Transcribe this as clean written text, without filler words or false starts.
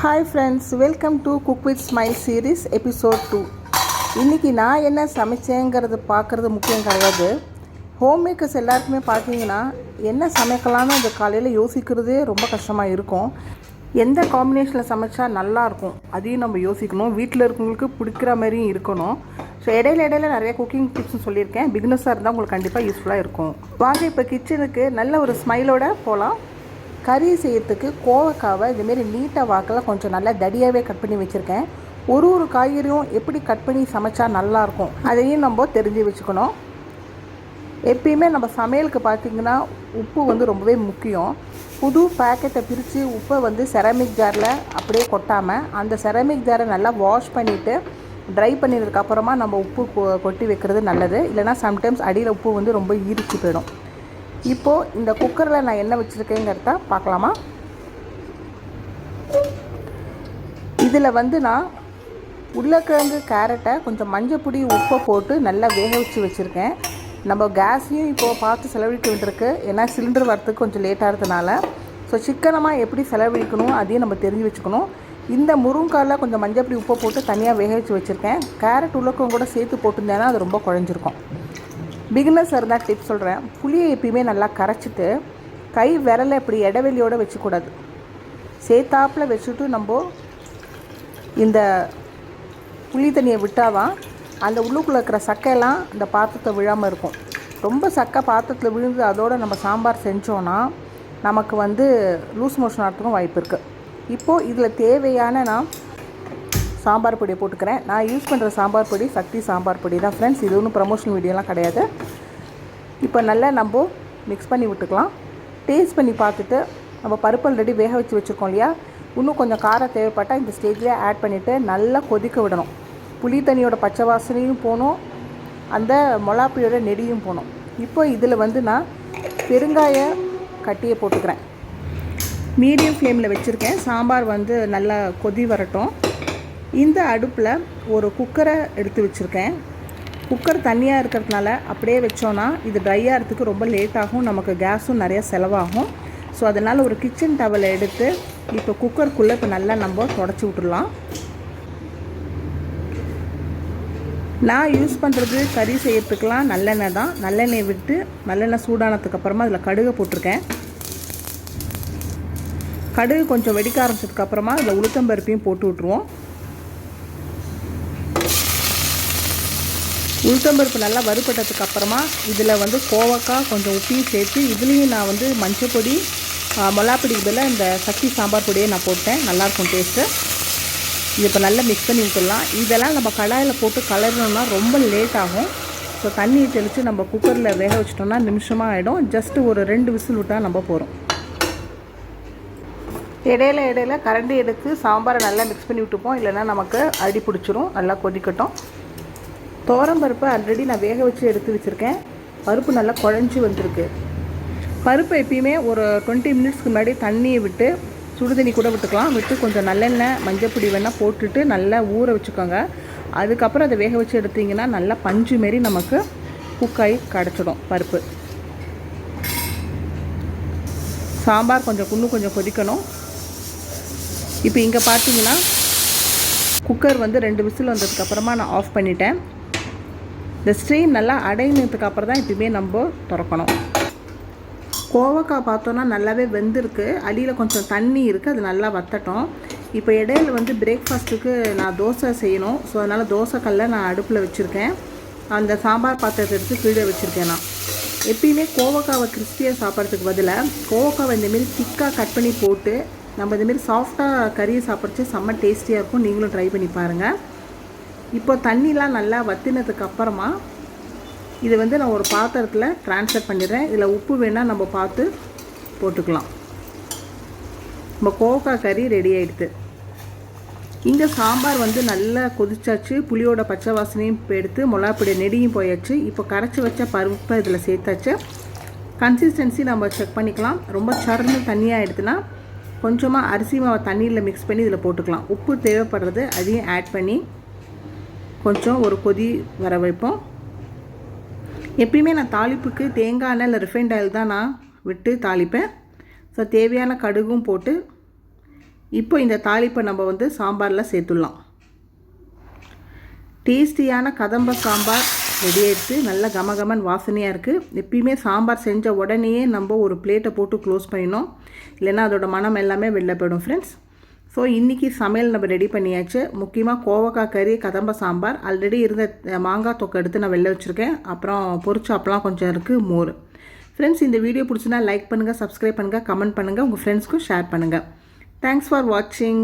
Hi friends, welcome to cook with smile series episode 2. இன்றைக்கி நான் என்ன சமைச்சேங்கிறது பார்க்குறது முக்கியம் கிடையாது. ஹோம் மேக்கர்ஸ் எல்லாருக்குமே பார்த்தீங்கன்னா என்ன சமைக்கலான்னு அந்த காலையில் யோசிக்கிறதே ரொம்ப கஷ்டமாக இருக்கும். எந்த காம்பினேஷனில் சமைச்சா நல்லாயிருக்கும் அதையும் நம்ம யோசிக்கணும். வீட்டில் இருக்கவங்களுக்கு பிடிக்கிற மாதிரியும் இருக்கணும். ஸோ இடையில நிறைய குக்கிங் டிப்ஸ் சொல்லியிருக்கேன். பிகினர்ஸாக இருந்தால் உங்களுக்கு கண்டிப்பாக யூஸ்ஃபுல்லாக இருக்கும். வாங்க இப்போ கிச்சனுக்கு நல்ல ஒரு ஸ்மைலோடு போகலாம். கறி செய்யறதுக்கு கோவக்காவை இதுமாரி நீட்டாக வாக்கில் கொஞ்சம் நல்லா தடியாகவே கட் பண்ணி வச்சுருக்கேன். ஒரு காய்கறியும் எப்படி கட் பண்ணி சமைச்சா நல்லாயிருக்கும் அதையும் நம்ம தெரிஞ்சு வச்சுக்கணும். எப்பயுமே நம்ம சமையலுக்கு பார்த்திங்கன்னா உப்பு வந்து ரொம்பவே முக்கியம். புது பேக்கெட்டை பிரித்து உப்பை செராமிக் ஜாரில் அப்படியே கொட்டாமல் அந்த செராமிக் ஜாரை நல்லா வாஷ் பண்ணிவிட்டு ட்ரை பண்ணினதுக்கப்புறமா நம்ம உப்பு கொட்டி வைக்கிறது நல்லது. இல்லைனா சம்டைம்ஸ் அடியில் உப்பு ரொம்ப ஈரிச்சு போயிடும். இப்போது இந்த குக்கரில் நான் என்ன வச்சுருக்கேங்கிறத பார்க்கலாமா. இதில் நான் உருளைக்கிழங்கு கேரட்டை கொஞ்சம் மஞ்சள் பொடி உப்பை போட்டு நல்லா வேக வச்சுருக்கேன். நம்ம கேஸையும் இப்போது பார்த்து செலவழிக்க வேண்டியிருக்கு. ஏன்னா சிலிண்டர் வரத்துக்கு கொஞ்சம் லேட்டாகிறதுனால. ஸோ சிக்கனமாக எப்படி செலவழிக்கணும் அதையும் நம்ம தெரிஞ்சு வச்சுக்கணும். இந்த முருங்காயில் கொஞ்சம் மஞ்சள் பொடி உப்பை போட்டு தனியாக வேக வச்சுருக்கேன். கேரட் உருளைக்கிழங்கு கூட சேர்த்து போட்டிருந்தேன்னா அது ரொம்ப குழஞ்சிருக்கும். பிகினர்ஸ் இருந்தால் டிப்ஸ் சொல்கிறேன். புளியை எப்பயுமே நல்லா கரைச்சிட்டு கை விரலை இப்படி இடைவெளியோடு வச்சுக்கூடாது. சேர்த்தாப்பில் வச்சுட்டு நம்ம இந்த புளி தண்ணியை விட்டால் தான் அந்த உள்ளுக்குள்ளே இருக்கிற சக்கையெல்லாம் இந்த பாத்திரத்தை விழாமல் இருக்கும். ரொம்ப சக்கை பாத்திரத்தில் விழுந்து அதோடு நம்ம சாம்பார் செஞ்சோன்னா நமக்கு லூஸ் மோஷன் ஆகிறதுக்கும் வாய்ப்பு இருக்குது. இப்போது இதில் தேவையான நான் சாம்பார் பொடியை போட்டுக்கிறேன். நான் யூஸ் பண்ணுற சாம்பார் பொடி சக்தி சாம்பார் பொடி தான் ஃப்ரெண்ட்ஸ். இது ஒன்றும் ப்ரமோஷன் வீடியோலாம் கிடையாது. இப்போ நல்லா நம்ம மிக்ஸ் பண்ணி விட்டுக்கலாம். டேஸ்ட் பண்ணி பார்த்துட்டு நம்ம பருப்பு ஆல்ரெடி வேக வச்சுருக்கோம் இல்லையா, இன்னும் கொஞ்சம் காரம் தேவைப்பட்டால் இந்த ஸ்டேஜில் ஆட் பண்ணிவிட்டு நல்லா கொதிக்க விடணும். புளி தண்ணியோட பச்சை வாசனையும் போகணும், அந்த மொளாப்பியோட நெடியும் போகணும். இப்போ இதில் நான் பெருங்காய கட்டியை போட்டுக்கிறேன். மீடியம் ஃப்ளேமில் வச்சுருக்கேன். சாம்பார் நல்லா கொதி வரட்டும். இந்த அடுப்பில் ஒரு குக்கரை எடுத்து வச்சுருக்கேன். குக்கர் தண்ணியாக இருக்கிறதுனால அப்படியே வச்சோன்னா இது ட்ரை ஆகிறதுக்கு ரொம்ப லேட் ஆகும். நமக்கு கேஸும் நிறையா செலவாகும். ஸோ அதனால் ஒரு கிச்சன் டவலை எடுத்து இப்போ குக்கருக்குள்ளே இப்போ நல்லா நம்ம தொடச்சி விட்டுடலாம். நான் யூஸ் பண்ணுறது கறி செய்யறதுக்கெலாம் நல்லெண்ணெய் தான். நல்லெண்ணெய் விட்டு நல்லெண்ணெய் சூடானதுக்கப்புறமா அதில் கடுகை போட்டிருக்கேன். கடுகு கொஞ்சம் வெடிக்க ஆரம்பிச்சதுக்கப்புறமா அதில் உளுத்தம்பருப்பையும் போட்டு விட்ருவோம். உளுத்தம்பருப்பு நல்லா வறுபட்டதுக்கு அப்புறமா இதில் கோவக்காய் கொஞ்சம் உப்பையும் சேர்த்து இதுலேயும் நான் மஞ்சள் பொடி மொளாப்பொடி இதில் இந்த சக்தி சாம்பார் பொடியை நான் போட்டேன். நல்லாயிருக்கும் டேஸ்ட்டு. இது இப்போ நல்லா மிக்ஸ் பண்ணி விட்டுடலாம். இதெல்லாம் நம்ம கடாயில் போட்டு கலரணும்னா ரொம்ப லேட் ஆகும். ஸோ தண்ணியை தெளித்து நம்ம குக்கரில் வேக வச்சிட்டோம்னா நிமிஷமாக ஆகிடும். ஜஸ்ட்டு ஒரு 2 விசில் விட்டால் நம்ம போகிறோம். இடையில கரண்டி எடுத்து சாம்பாரை நல்லா மிக்ஸ் பண்ணி விட்டுப்போம். இல்லைன்னா நமக்கு அடி பிடிச்சிரும். நல்லா கொதிக்கட்டும். துவரம்பருப்பை ஆல்ரெடி நான் வேக வச்சு எடுத்து வச்சுருக்கேன். பருப்பு நல்லா குழஞ்சி வந்திருக்கு. பருப்பை எப்பயுமே ஒரு 20 மினிட்ஸ்க்கு முன்னாடி தண்ணியை விட்டு சுடுதண்ணி கூட விட்டுக்கலாம். விட்டு கொஞ்சம் நல்லெண்ணெய் மஞ்சப்பொடி வேணால் போட்டுட்டு நல்லா ஊற வச்சுக்கோங்க. அதுக்கப்புறம் அதை வேக வச்சு எடுத்திங்கன்னா நல்லா பஞ்சு மாரி நமக்கு குக்காய் கிடச்சிடும் பருப்பு. சாம்பார் இன்னும் கொஞ்சம் கொதிக்கணும். இப்போ இங்கே பார்த்தீங்கன்னா குக்கர் 2 விசில் வந்ததுக்கப்புறமா நான் ஆஃப் பண்ணிட்டேன். இந்த ஸ்ட்ரீம் நல்லா அடையினதுக்கு அப்புறம் தான் இப்போயுமே நம்ம திறக்கணும். கோவக்காய் பார்த்தோன்னா நல்லாவே வெந்திருக்கு. அடியில் கொஞ்சம் தண்ணி இருக்குது, அது நல்லா வத்தட்டும். இப்போ இடையில பிரேக்ஃபாஸ்ட்டுக்கு நான் தோசை செய்யணும். ஸோ அதனால் தோசைக்கல்லை நான் அடுப்பில் வச்சுருக்கேன். அந்த சாம்பார் பாத்திரத்தை எடுத்து கீழே வச்சுருக்கேன். நான் எப்பயுமே கோவக்காவை கிறிஸ்பியாக சாப்பிட்றதுக்கு பதிலாக கோவக்காவை இந்தமாரி திக்காக கட் பண்ணி போட்டு நம்ம இந்தமாரி சாஃப்டாக கறியை சாப்பிட்றது செம்ம டேஸ்டியாக இருக்கும். நீங்களும் ட்ரை பண்ணி பாருங்கள். இப்போ தண்ணிலாம் நல்லா வற்றினதுக்கு அப்புறமா இது நான் ஒரு பாத்திரத்தில் ட்ரான்ஸ்ஃபர் பண்ணிடுறேன். இதில் உப்பு வேணால் நம்ம பார்த்து போட்டுக்கலாம். நம்ம கோவக்காய் கறி ரெடி ஆகிடுது. இங்கே சாம்பார் நல்லா கொதிச்சாச்சு. புளியோட பச்சை வாசனையும் எடுத்து மொளாப்பொடி நெடியும் போயாச்சு. இப்போ கரைச்சி வச்ச பருப்பை இதில் சேர்த்தாச்சு. கன்சிஸ்டன்சி நம்ம செக் பண்ணிக்கலாம். ரொம்ப சர்ன்னு தண்ணியாக எடுத்துனா கொஞ்சமாக அரிசி மாவை தண்ணியில் மிக்ஸ் பண்ணி இதில் போட்டுக்கலாம். உப்பு தேவைப்படுறது அதையும் ஆட் பண்ணி கொஞ்சம் ஒரு கொதி வர வைப்போம். எப்பயுமே நான் தாளிப்புக்கு தேங்காய் எண்ணெய் இல்லை ரிஃபைண்ட் ஆயில் தான் நான் விட்டு தாளிப்பேன். ஸோ தேவையான கடுகும் போட்டு இப்போ இந்த தாளிப்பை நம்ம வந்து சாம்பாரில் சேர்த்துடலாம். டேஸ்டியான கதம்ப சாம்பார் ரெடி ஆகிடுச்சு. நல்ல கமகமன் வாசனையாக இருக்குது. எப்பயுமே சாம்பார் செஞ்ச உடனேயே நம்ம ஒரு பிளேட்டை போட்டு க்ளோஸ் பண்ணிடணும், இல்லைன்னா அதோட மனம் எல்லாமே வெளில போயிடும் ஃப்ரெண்ட்ஸ். ஸோ இன்றைக்கி சமையல் நம்ம ரெடி பண்ணியாச்சு. முக்கியமாக கோவக்காய் கறி, கதம்ப சாம்பார், ஆல்ரெடி இருந்த மாங்காய் தொக்கை எடுத்து நான் வெளில வச்சுருக்கேன். அப்புறம் பொரிச்ச அப்பளம் கொஞ்சம் இருக்குது, மோர். ஃப்ரெண்ட்ஸ், இந்த வீடியோ பிடிச்சினா லைக் பண்ணுங்கள், சப்ஸ்கிரைப் பண்ணுங்கள், கமெண்ட் பண்ணுங்கள், உங்கள் ஃப்ரெண்ட்ஸ்க்கும் ஷேர் பண்ணுங்கள். தேங்க்ஸ் ஃபார் வாட்சிங்.